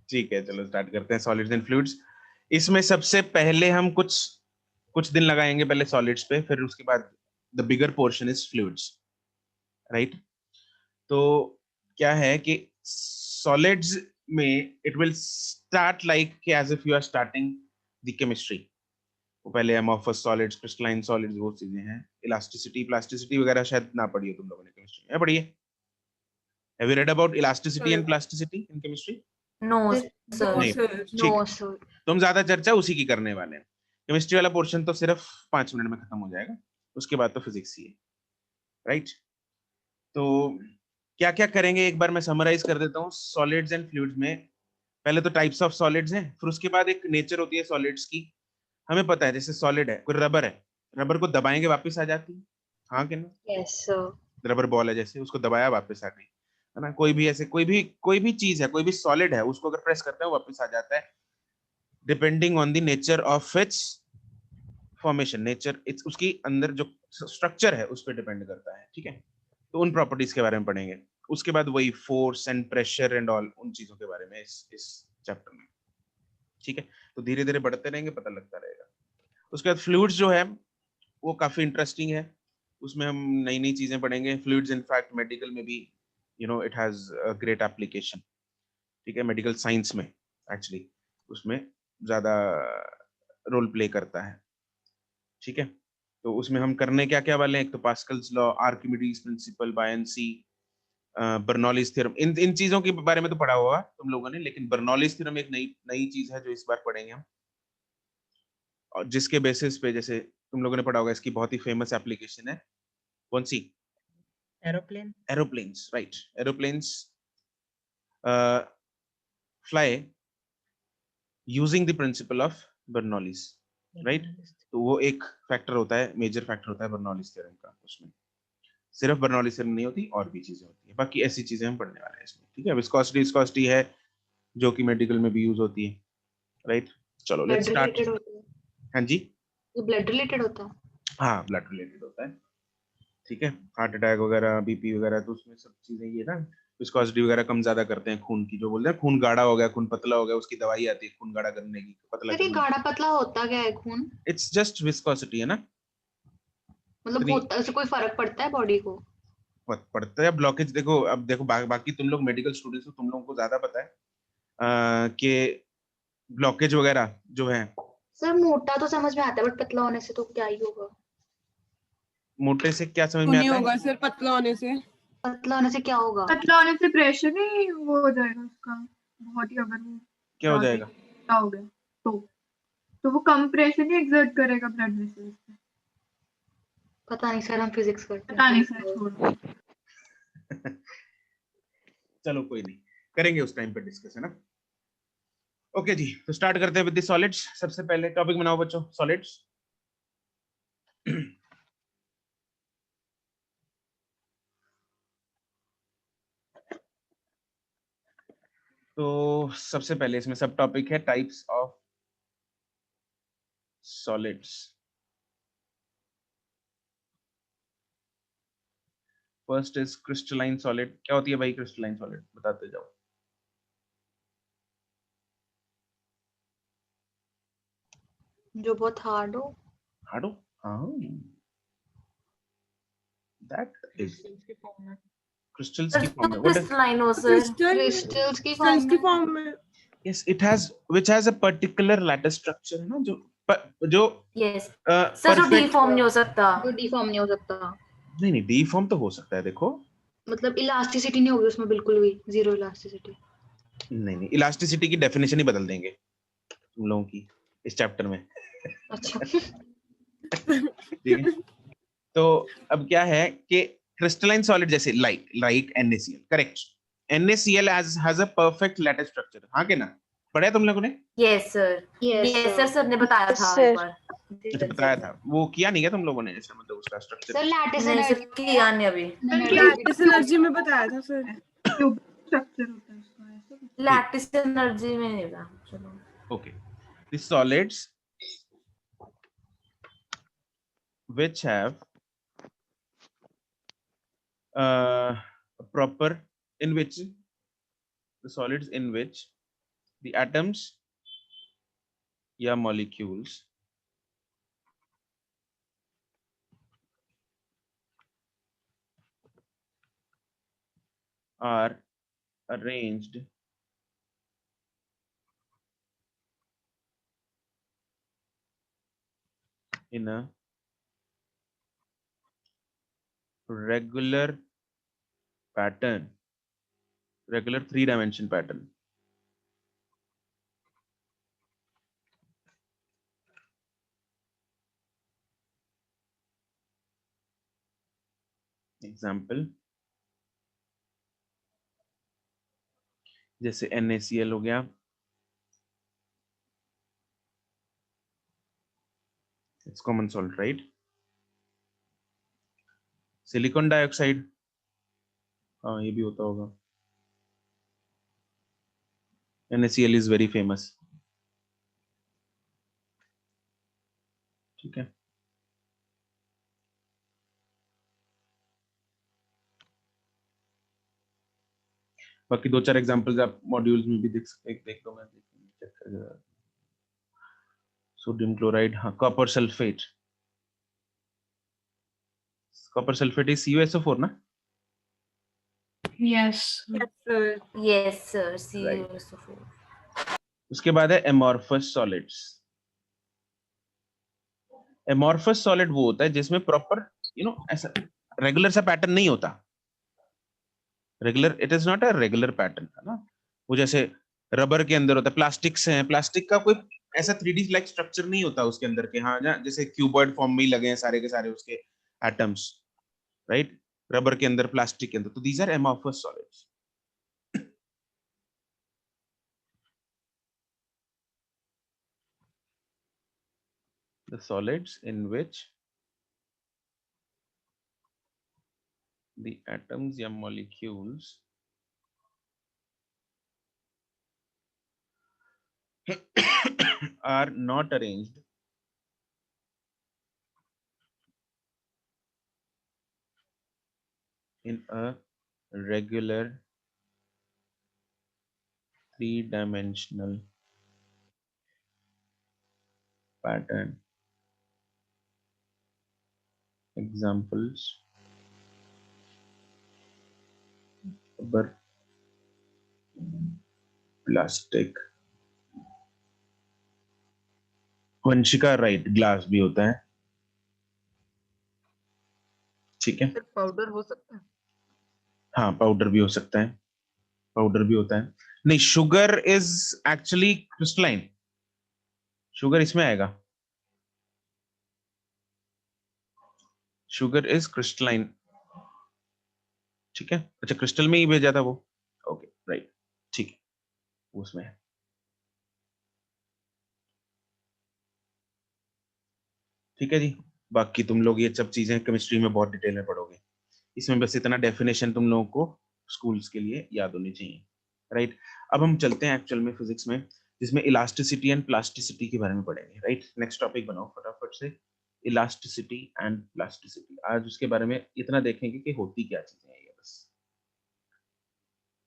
ठीक है, चलो स्टार्ट करते हैं सॉलिड्स एंड फ्लूइड्स। इसमें सबसे पहले हम कुछ दिन लगाएंगे पहले सॉलिड्स पे, फिर उसके बाद the bigger portion is fluids, right. तो क्या है कि सॉलिड्स में it will start like as if you are starting the chemistry. वो पहले अमॉर्फस सॉलिड्स, क्रिस्टलाइन सॉलिड्स, वो चीजें हैं। इलास्टिसिटी, प्लास्टिसिटी वगैरह शायद ना पढ़ी हो तुम लोगों ने केमिस्ट्री में, पढ़ी है? Have you read about elasticity and plasticity in chemistry? No sir, नहीं, नो ठीक है। सर। तुम ज्यादा चर्चा उसी की करने वाले हैं। केमिस्ट्री वाला पोर्शन तो सिर्फ 5 मिनट में खत्म हो जाएगा, उसके बाद तो फिजिक्स ही है, राइट। तो क्या क्या करेंगे एक बार मैं समराइज कर देता हूँ सॉलिड्स एंड फ्लूइड्स में। पहले तो टाइप्स ऑफ सॉलिड्स हैं, फिर उसके बाद एक नेचर होती है सॉलिड्स की। हमें पता है जैसे सॉलिड है, कोई रबर है, रबर को दबाएंगे वापस आ जाती है, हाँ कि ना? Yes sir. रबर बॉल है, जैसे उसको दबाया वापस आ गई, है ना? कोई भी ऐसे कोई भी चीज है, कोई भी सॉलिड है, उसको अगर प्रेस करते हैं वापस आ जाता है, depending on the nature of its formation. Nature it's उसकी अंदर जो स्ट्रक्चर है उस पर डिपेंड करता है, ठीक है। तो उन प्रॉपर्टीज के बारे में पढ़ेंगे। उसके बाद वही force and pressure and all, उन चीजों के बारे में इस चैप्टर में, ठीक है। तो धीरे धीरे बढ़ते रहेंगे, पता लगता रहेगा। उसके बाद फ्लूइड्स जो है वो काफी इंटरेस्टिंग है। उसमें हम नई नई चीजें पढ़ेंगे। फ्लूइड्स इनफैक्ट मेडिकल में भी it has a great application, ठीक है। मेडिकल साइंस में एक्चुअली उसमें ज्यादा रोल प्ले करता है, ठीक है। तो उसमें हम करने क्या क्या वाले हैं, एक तो Pascal's law, Archimedes principle, buoyancy, Bernoulli's theorem. इन चीजों के बारे में तो पढ़ा होगा तुम लोगों ने, लेकिन बर्नौलीज थ्योरम एक नई नई चीज है जो इस बार पढ़ेंगे हम, और जिसके बेसिस पे जैसे तुम लोगों ने पढ़ा होगा, इसकी बहुत ही फेमस एप्लीकेशन है। कौन सी? Aeroplane. Aeroplanes, right. Aeroplanes fly using the principle of Bernoulli's, right. तो वो एक फैक्टर होता है, मेजर फैक्टर होता है बर्नौलीज थ्योरम का। उसमें सिर्फ बर्नौलीज थ्योरम नहीं होती, और भी चीजें होती है। बाकी ऐसी चीजें हम पढ़ने वाले हैं इसमें, ठीक है। विस्कोसिटी, विस्कोसिटी है जो कि मेडिकल में भी यूज होती है, राइट। चलो लेट्स ब्लड स्टार्ट। रिलेटेड होता है। हाँ जी, ये ब्लड रिलेटेड होता है। हाँ ब्लड रिलेटेड होता है, ठीक है। हार्ट अटैक वगैरह, बीपी वगैरह, तो उसमें सब चीजें ये ना विस्कोसिटी वगैरह कम ज्यादा करते हैं खून की। जो बोलते हैं खून गाढ़ा हो गया, खून पतला हो गया, उसकी दवाई आती है खून गाढ़ा करने की, पतला सर ये करने गाढ़ा पतला होता क्या है खून? की। इट्स जस्ट विस्कोसिटी, है ना। मतलब इतनी होता है, कोई फर्क पड़ता है बॉडी को? पड़ता है ब्लॉकेज। देखो अब देखो, बाकी तुम लोग मेडिकल स्टूडेंट्स हो, तुम लोगों को ज्यादा पता है कि ब्लॉकेज वगैरह जो है। सर मोटा तो समझ में आता है, बट पतला होने से तो क्या ही होगा? मोटे से क्या समझ में नहीं आता होगा है? सर पतला होने से। पतला होने से क्या होगा? पतला होने से प्रेशर ही वो हो जाएगा उसका बहुत ही, अगर वो क्या हो ज्यादा जाएगा? मोटा हो गया तो वो कम प्रेशर नहीं एक्सर्ट करेगा ब्लड वेसल्स पे। पता नहीं सर, हम फिजिक्स करते पता हैं। नहीं सर, छोड़ो। चलो कोई नहीं, करेंगे उस टाइम पे डिस्कस, है ना। ओके जी, तो स्टार्ट करते हैं विद द सॉलिड्स। सबसे पहले टॉपिक बनाओ बच्चों, सॉलिड्स। तो सबसे पहले इसमें सब टॉपिक है types of solids. First is crystalline solid. क्या होती है भाई क्रिस्टलाइन सॉलिड, बताते जाओ। जो बहुत हार्ड हो। हार्ड हो, हाँ, दैट इज क्रिस्टल्स की फॉर्म में। What is? क्रिस्टलाइन हो सर, क्रिस्टल्स की क्रिस्टल्स की फॉर्म फॉर्म में। Yes, it has which has a particular lattice structure, है ना, जो यस सर, जो परफेक्ट। डिफॉर्म नहीं हो सकता। जो डिफॉर्म नहीं हो सकता, नहीं, डी फॉर्म तो हो सकता है, देखो। मतलब इलास्टिसिटी नहीं होगी उसमें, बिल्कुल भी जीरो इलास्टिसिटी। नहीं, इलास्टिसिटी की डेफिनेशन ही बदल देंगे तुम लोगों की इस चैप्टर में। अच्छा। ठीक है। तो अब क्या है कि क्रिस्टलाइन सॉलिड जैसे like NaCl, correct. NaCl has a perfect lattice structure, हाँ के ना? पढ़ा तुम लोगों ने? Yes sir, yes sir, sir ने बताया था एक बार। अच्छा, बताया था, वो किया नहीं क्या तुम लोगों ने, ऐसा मतलब उसका स्ट्रक्चर? सर लैटिस एनर्जी किया नहीं अभी। लैटिस एनर्जी में बताया था सर। स्ट्रक्चर होता है उसका ऐसा। लैटिस एनर्जी में नहीं था, चलो। Okay, the solids which have proper in which the solids in which the atoms या molecules are arranged in a regular pattern, regular 3-dimension pattern. Example जैसे NaCl हो गया, it's common salt, right? Silicon dioxide, हाँ ये भी होता होगा। NaCl is very famous, ठीक है। बाकी 2-4 एग्जांपल्स आप मॉड्यूल्स में भी देख सकते हैं, देख लो, मैं चेक कर रहा। सोडियम क्लोराइड, हाँ, copper sulphate, copper sulphate is CuSO4 ना? Yes. Yes, sir. Yes, sir. Right. CuSO4. उसके बाद है एमॉर्फस सॉलिड्स। एमॉर्फस सॉलिड वो होता है जिसमें प्रॉपर ऐसा रेगुलर सा पैटर्न नहीं होता। Regular, it is not a regular pattern, है ना? वो जैसे रबर के अंदर होता है, प्लास्टिक्स हैं, प्लास्टिक का कोई ऐसा 3D लाइक स्ट्रक्चर नहीं होता उसके अंदर के, हाँ, जैसे क्यूबॉइड फॉर्म में ही लगे हैं सारे के सारे उसके एटम्स, राइट? रबर के अंदर, प्लास्टिक के अंदर, तो these are amorphous solids. The solids in which the atoms या molecules are not arranged in a regular 3-dimensional pattern. Examples: rubber, plastic। Vanshika, right, glass भी होता है, ठीक है। Sir, powder हो सकता है? हाँ, पाउडर भी हो सकता है, पाउडर भी होता है। नहीं, sugar is actually crystalline, sugar इसमें आएगा, शुगर इज क्रिस्टलाइन, ठीक है। अच्छा, क्रिस्टल में ही भेजा था वो, ओके, राइट, ठीक है, उसमें है। ठीक है जी। बाकी तुम लोग ये सब चीजें केमिस्ट्री में बहुत डिटेल में पढ़ोगे, इसमें बस इतना डेफिनेशन तुम लोगों को स्कूल्स के लिए याद होनी चाहिए, राइट? अब हम चलते हैं एक्चुअल में फिजिक्स में, जिसमें इलास्टिसिटी एंड प्लास्टिसिटी के बारे में पढ़ेंगे, राइट? नेक्स्ट टॉपिक बनाओ फटाफट से, इलास्टिसिटी एंड प्लास्टिसिटी। आज उसके बारे में इतना देखेंगे कि होती क्या चीजें हैं ये, बस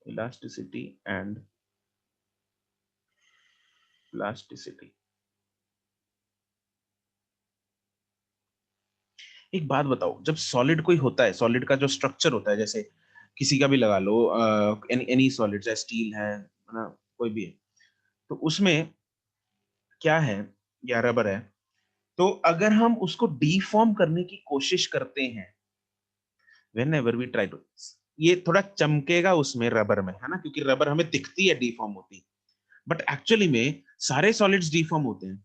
इलास्टिसिटी एंड प्लास्टिसिटी। एक बात बताओ, जब सॉलिड कोई होता है, सॉलिड का जो स्ट्रक्चर होता है, जैसे किसी का भी लगा लो, एनी सॉलिड, चाहे स्टील है ना, कोई भी है, तो उसमें क्या है, या रबर है, तो अगर हम उसको डीफॉर्म करने की कोशिश करते हैं, व्हेनेवर वी ट्राई टू, ये थोड़ा चमकेगा उसमें रबर में, है ना, क्योंकि रबर हमें दिखती है डीफॉर्म होती, बट एक्चुअली में सारे सॉलिड्स डीफॉर्म होते हैं,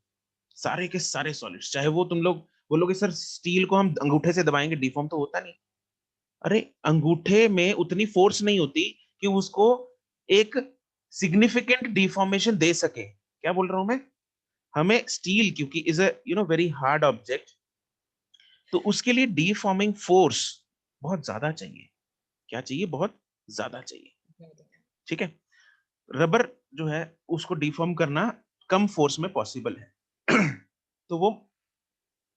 सारे के सारे सॉलिड्स, चाहे वो तुम लोग बोलोगे सर स्टील को हम अंगूठे से दबाएंगे डीफॉर्म तो होता नहीं, अरे अंगूठे में उतनी फोर्स नहीं होती कि उसको एक सिग्निफिकेंट डिफॉर्मेशन दे सके। क्या बोल रहा हूं मैं? हमें स्टील क्योंकि is a very hard object, तो उसके लिए डिफॉर्मिंग फोर्स बहुत ज्यादा चाहिए। क्या चाहिए? बहुत ज्यादा चाहिए, ठीक है। रबर जो है उसको डिफॉर्म करना कम फोर्स में पॉसिबल है तो वो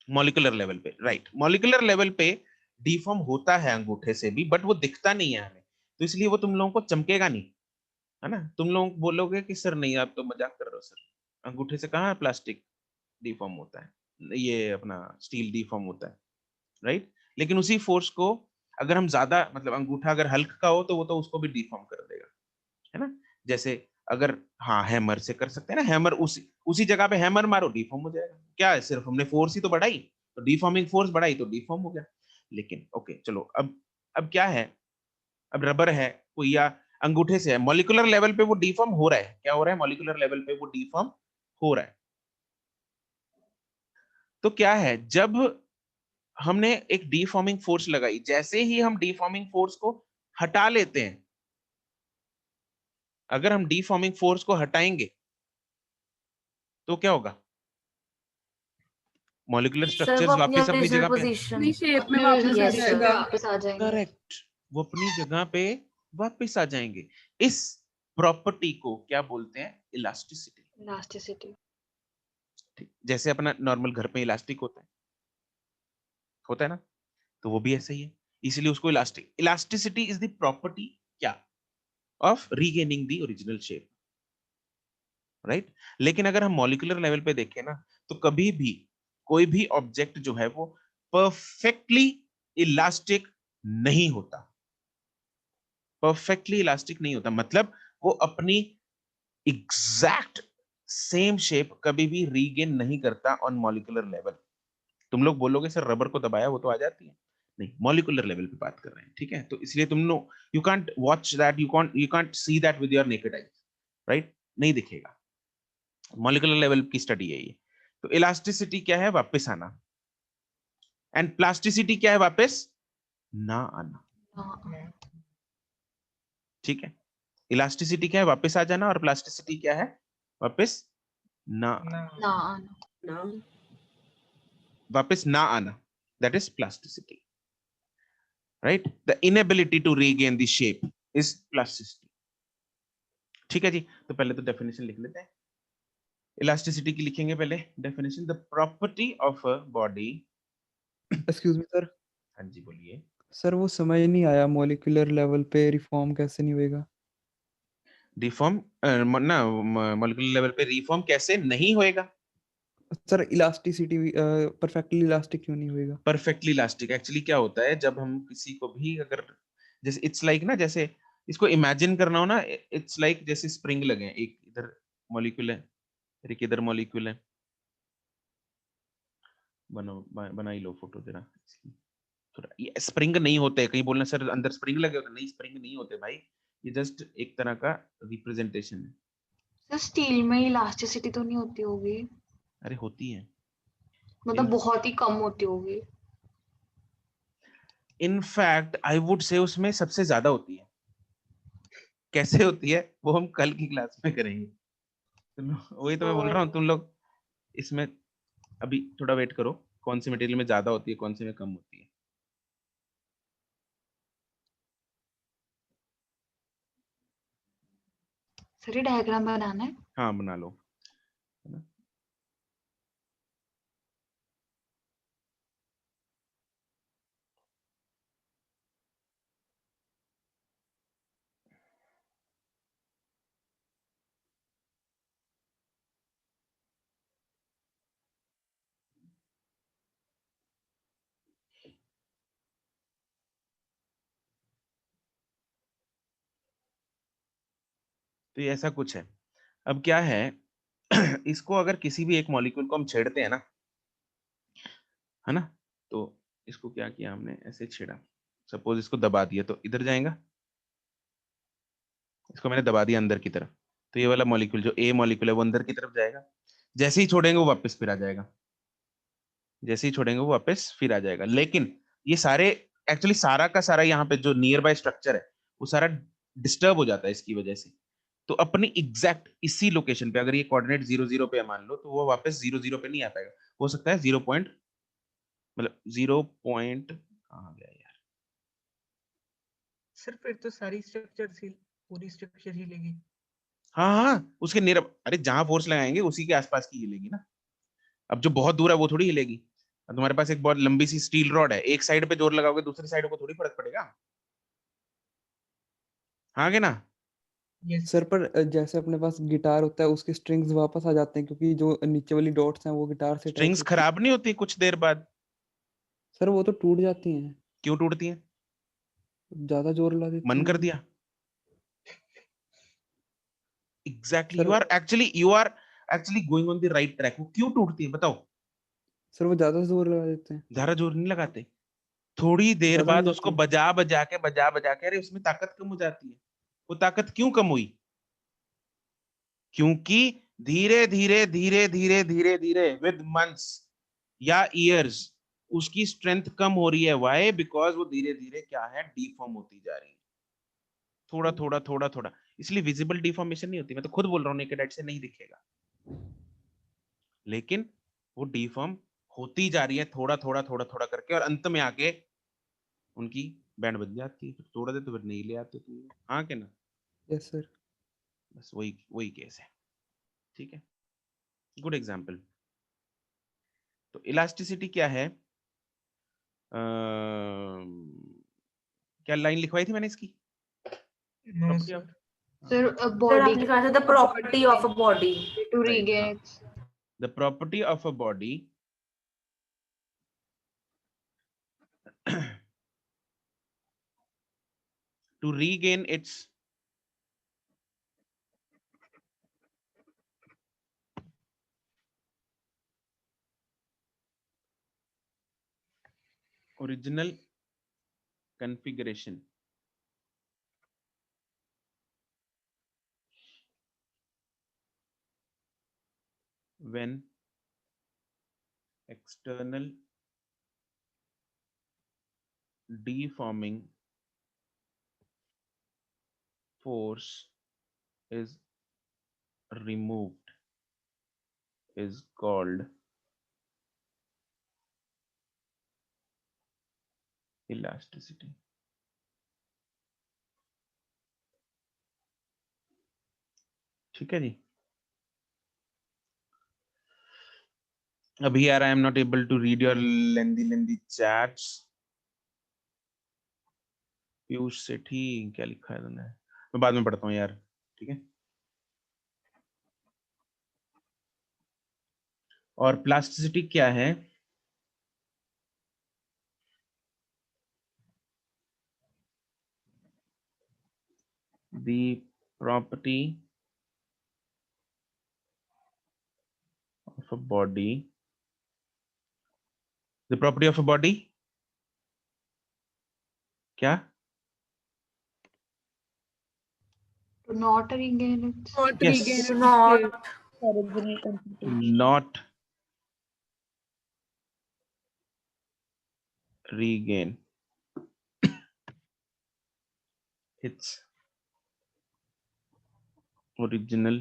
मॉलिक्यूलर लेवल पे, राइट, मॉलिक्यूलर लेवल पे डिफॉर्म होता है अंगूठे से भी, बट वो दिखता नहीं है हमें, तो इसलिए वो तुम लोगों को चमकेगा नहीं, है ना। तुम लोग बोलोगे कि सर नहीं आप तो मजाक कर रहे हो सर, अंगूठे से कहाँ प्लास्टिक डिफॉर्म होता है, ये अपना स्टील डिफॉर्म होता है, राइट। लेकिन उसी फोर्स को अगर हम ज्यादा मतलब अंगूठा अगर हल्का हो तो वो तो उसको भी डिफॉर्म कर देगा, है ना। जैसे अगर हाँ हैमर से कर सकते हैं ना, हैमर उसी जगह पे हैमर मारो डिफॉर्म हो जाएगा, क्या है सिर्फ हमने फोर्स ही तो बढ़ाई, तो डिफॉर्मिंग फोर्स बढ़ाई तो डिफॉर्म हो गया। लेकिन ओके चलो अब क्या है, अब रबर है कोई या अंगूठे से है, मॉलिक्यूलर लेवल पे वो डिफॉर्म हो रहा है, क्या हो रहा है मॉलिक्यूलर लेवल पे वो डिफॉर्म हो रहा है। तो क्या है जब हमने एक डिफॉर्मिंग फोर्स लगाई, जैसे ही हम डिफॉर्मिंग फोर्स को हटा लेते हैं, अगर हम डिफॉर्मिंग फोर्स को हटाएंगे तो क्या होगा, मॉलिक्यूलर सर वो स्ट्रक्चर्स अपनी वापस अपनी ओरिजिनल जगह पे, पोजीशन। अपनी शेप में अपने वापस आ Yes, पोजीशन पे जाएगा। वापस आ जाएंगे। करेक्ट, वो अपनी जगह पे वापस आ जाएंगे। इस प्रॉपर्टी को क्या बोलते हैं, इलास्टिसिटी। इलास्टिसिटी। जैसे अपना नॉर्मल घर पे इलास्टिक होता है ना, तो वो भी ऐसे ही है, इसलिए उसको elastic, elasticity is the property क्या, of regaining the original shape, right. लेकिन अगर हम मॉलिक्यूलर लेवल पे देखें ना, तो कभी भी कोई भी ऑब्जेक्ट जो है वो परफेक्टली इलास्टिक नहीं होता, परफेक्टली इलास्टिक नहीं होता, मतलब वो अपनी एग्जैक्ट सेम शेप कभी भी रीगेन नहीं करता ऑन मॉलिक्यूलर लेवल। तुम लोग बोलोगे सर रबर को दबाया वो तो आ जाती है, नहीं मॉलिक्यूलर लेवल पे बात कर रहे हैं, ठीक है। तो इसलिए तुम लोग you can't watch that, you can't see that with your naked eyes, right, नहीं दिखेगा, मॉलिक्यूलर लेवल की स्टडी है ये। तो इलास्टिसिटी क्या है, वापस आना, एंड प्लास्टिसिटी क्या है, वापस ना आना, हाँ, ठीक है। इलास्टिसिटी क्या है, वापस आ जाना, और प्लास्टिसिटी क्या है, वापस ना आना, ना आना। ना वापस ना आना, that is plasticity, right. The inability to regain the shape is plasticity, ठीक है जी। तो पहले तो डेफिनेशन लिख लेते हैं, इलास्टिसिटी की लिखेंगे पहले definition, the property of a body. Excuse me sir. हाँ जी बोलिए। सर वो समझ नहीं आया, मॉलिक्यूलर लेवल पे रिफॉर्म कैसे नहीं होएगा? रिफॉर्म ना, मॉलिक्यूलर लेवल पे रिफॉर्म कैसे नहीं होएगा, सर इलास्टिसिटी परफेक्टली इलास्टिक क्यों नहीं होएगा? परफेक्टली इलास्टिक एक्चुअली क्या होता है, जब हम किसी को भी अगर, जैसे इट्स लाइक ना, जैसे इसको इमेजिन करना हो ना, इट्स लाइक जैसे स्प्रिंग लगे हैं, एक इधर मॉलिक्यूल है, एक इधर मॉलिक्यूल है, बना ही लो फोटो जरा, थोड़ा ये स्प्रिंग नहीं होते, कहीं बोलना सर अंदर स्प्रिंग लगे होते, नहीं स्प्रिंग नहीं होते भाई, ये जस्ट एक तरह का रिप्रेजेंटेशन है। सर स्टील में इलास्टिसिटी तो नहीं होती होगी, अरे होती है, मतलब बहुत ही कम होती होगी। इनफैक्ट आई वुड से उसमें सबसे ज्यादा होती है। कैसे होती है वो हम कल की क्लास में करेंगे, वही तो मैं बोल रहा हूँ, तुम लोग इसमें अभी थोड़ा वेट करो, कौन सी मटेरियल में ज्यादा होती है कौन सी में कम होती है। सर ये डायग्राम बनाना है। हाँ बना लो, है ना। तो ये ऐसा कुछ है। अब क्या है इसको अगर किसी भी एक मॉलिक्यूल को हम छेड़ते हैं ना, है ना, तो इसको क्या किया हमने, ऐसे छेड़ा, सपोज इसको दबा दिया तो इधर जाएगा, इसको मैंने दबा दिया अंदर की तरफ, तो ये वाला मॉलिक्यूल जो ए मॉलिक्यूल है वो अंदर की तरफ जाएगा, जैसे ही छोड़ेंगे वो वापस फिर आ जाएगा, जैसे ही छोड़ेंगे वो वापस फिर आ जाएगा। लेकिन ये सारे एक्चुअली सारा का सारा यहाँ पे जो नियर बाय स्ट्रक्चर है वो सारा डिस्टर्ब हो जाता है इसकी वजह से। तो अपनी एग्जैक्ट इसी लोकेशन पे अगर ये कोऑर्डिनेट 0 0 पे है मान लो, तो वो वापस 0 0 पे नहीं आ पाएगा, हो सकता है 0 पॉइंट, मतलब 0 पॉइंट कहाँ गया यार, सर फिर तो सारी स्ट्रक्चर ही पूरी स्ट्रक्चर ही लेगी। हाँ हाँ उसके नियर, अरे जहां फोर्स लगाएंगे उसी के आसपास की हिलेगी ना। अब जो बहुत दूर है वो थोड़ी हिलेगी, अब तुम्हारे पास एक बहुत लंबी सी स्टील रॉड है, एक साइड पे जोर लगाओगे दूसरी साइड को थोड़ी फर्क पड़ेगा, हाँ के ना। Yes. सर पर जैसे अपने पास गिटार होता है उसके स्ट्रिंग्स वापस आ जाते हैं क्योंकि जो नीचे वाली डॉट्स हैं वो गिटार से स्ट्रिंग्स अटैच खराब नहीं होती कुछ देर बाद? सर वो तो टूट जाती हैं, क्यों टूटती हैं? ज्यादा जोर लगा देती मन कर हैं। दिया? Exactly, sir you are actually going on the right track. वो क्यों टूटती है बताओ? सर वो ज्यादा जोर लगा देते हैं, ज्यादा जोर नहीं लगाते, थोड़ी देर ज्यादा नहीं बाद उसको जाती। बजा के अरे उसमें ताकत कम हो जाती है। वो ताकत क्यों कम हुई? क्योंकि धीरे धीरे धीरे धीरे धीरे धीरे विद मंथ्स या ईयर्स उसकी स्ट्रेंथ कम हो रही है। व्हाई? बिकॉज वो धीरे धीरे क्या है, डिफॉर्म होती जा रही है, थोड़ा थोड़ा थोड़ा थोड़ा। इसलिए विजिबल डिफॉर्मेशन नहीं होती। मैं तो खुद बोल रहा हूँ नेकेड आइट से नहीं दिखेगा, लेकिन वो डिफॉर्म होती जा रही है थोड़ा थोड़ा थोड़ा थोड़ा करके, और अंत में आके उनकी बैंड बन जाती है। फिर तोड़ दे तो फिर नहीं ले आते तुम लोग, हाँ के ना? Yes sir. बस वही वही केस है। ठीक है, गुड एग्जाम्पल। तो इलास्टिसिटी क्या है? क्या लाइन लिखवाई थी मैंने इसकी? No, Property sir. of- Sir, a Sir, body आपने कहा था the property of a body. to Right, regain its the property of a body to regain its original configuration when external deforming force is removed is called elasticity. ठीक है जी। अभी यार I am not able to read your lengthy chats. Piyush Sethi क्या लिखा है तुमने? मैं बाद में पढ़ता हूँ यार, ठीक है। और प्लास्टिसिटी क्या है? The property of a body. The property of a body क्या? to not regain its Not Yes. regain its Not original configuration. Not regain its original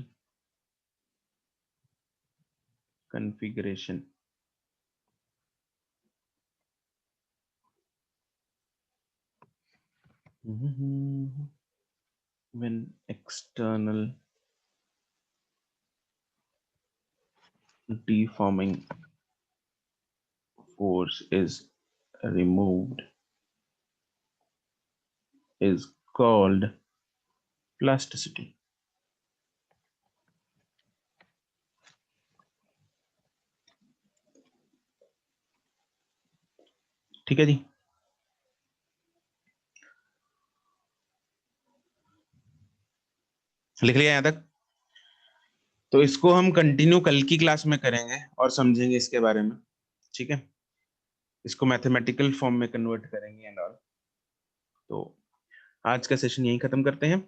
configuration. When external deforming force is removed is called plasticity. ठीक है जी। लिख लिया यहां तक? तो इसको हम कंटिन्यू कल की क्लास में करेंगे और समझेंगे इसके बारे में, ठीक है। इसको मैथमेटिकल फॉर्म में कन्वर्ट करेंगे एंड ऑल। तो आज का सेशन यहीं खत्म करते हैं।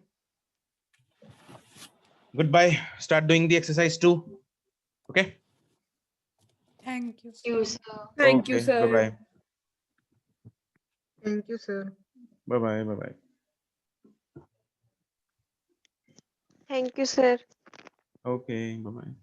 Good bye, start doing the exercise 2। Okay, Thank you. use Thank you, bye sir. Bye Thank you, sir. Bye bye bye bye. Thank you, sir. Okay, bye bye.